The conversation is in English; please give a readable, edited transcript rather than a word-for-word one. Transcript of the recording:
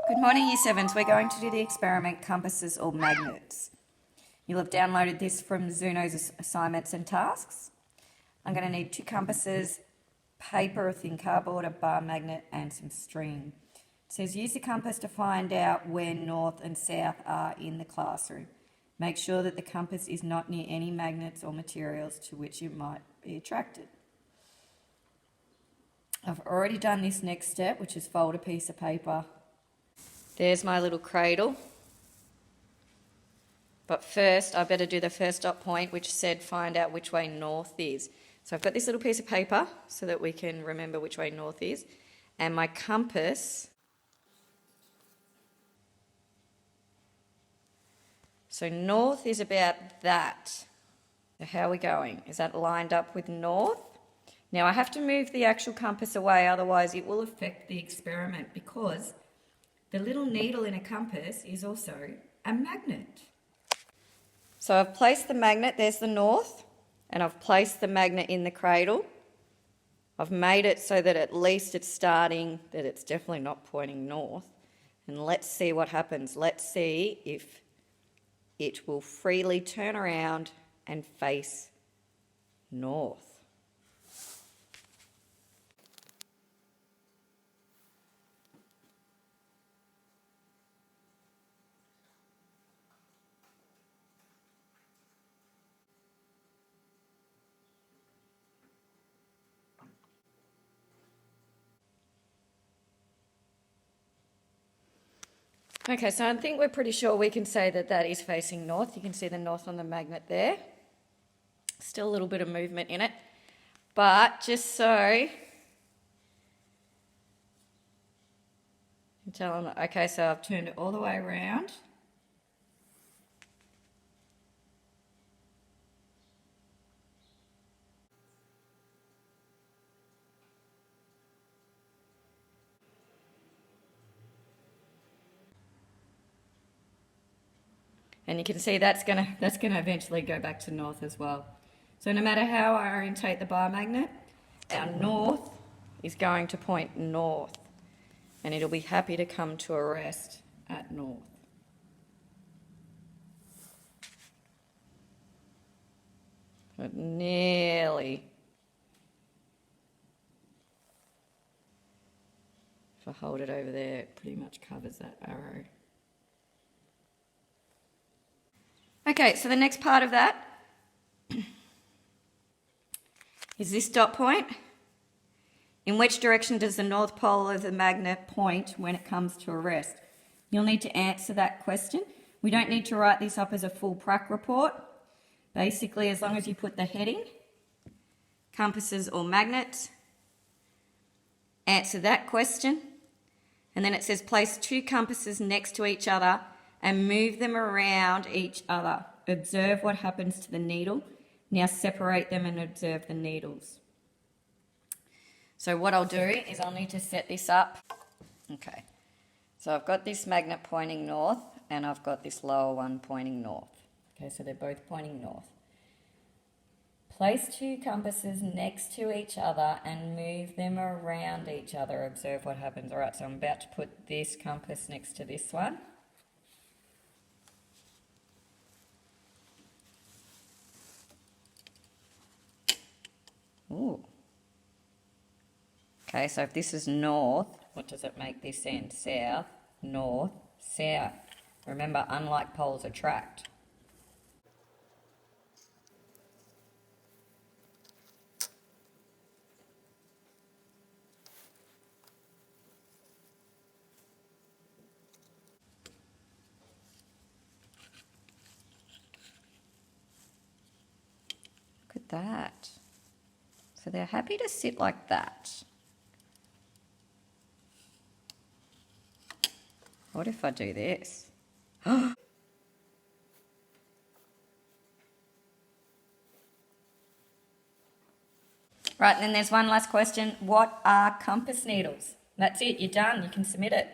Good morning, Year 7s. We're going to do the experiment compasses or magnets. You'll have downloaded this from Zuno's assignments and tasks. I'm going to need 2 compasses, paper, a thin cardboard, a bar magnet and some string. It says use the compass to find out where north and south are in the classroom. Make sure that the compass is not near any magnets or materials to which it might be attracted. I've already done this next step, which is fold a piece of paper. There's my little cradle. But first, I better do the first dot point, which said find out which way north is. So I've got this little piece of paper so that we can remember which way north is. And my compass. So north is about that. So how are we going? Is that lined up with north? Now I have to move the actual compass away, otherwise it will affect the experiment, because the little needle in a compass is also a magnet. So I've placed the magnet, there's the north, and I've placed the magnet in the cradle. I've made it so that at least it's starting, that it's definitely not pointing north. And let's see what happens. Let's see if it will freely turn around and face north. Okay, so I think we're pretty sure we can say that that is facing north. You can see the north on the magnet there. Still a little bit of movement in it. But just so you can tell them, okay, so I've turned it all the way around. And you can see that's gonna eventually go back to north as well. So no matter how I orientate the bar magnet, our north is going to point north, and it'll be happy to come to a rest at north. But nearly. If I hold it over there, it pretty much covers that arrow. Okay, so the next part of that is this dot point. In which direction does the north pole of the magnet point when it comes to a rest? You'll need to answer that question. We don't need to write this up as a full prac report. Basically, as long as you put the heading, compasses or magnets, answer that question, and then it says place 2 compasses next to each other and move them around each other. Observe what happens to the needle. Now separate them and observe the needles. So what I'll do is I'll need to set this up. Okay, so I've got this magnet pointing north and I've got this lower one pointing north. Okay, so they're both pointing north. Place 2 compasses next to each other and move them around each other. Observe what happens. All right, so I'm about to put this compass next to this one. Ooh. Okay, so if this is north, what does it make this end? South, north, south. Remember, unlike poles attract. Look at that. So they're happy to sit like that. What if I do this? Right, and then there's one last question. What are compass needles? That's it, you're done, you can submit it.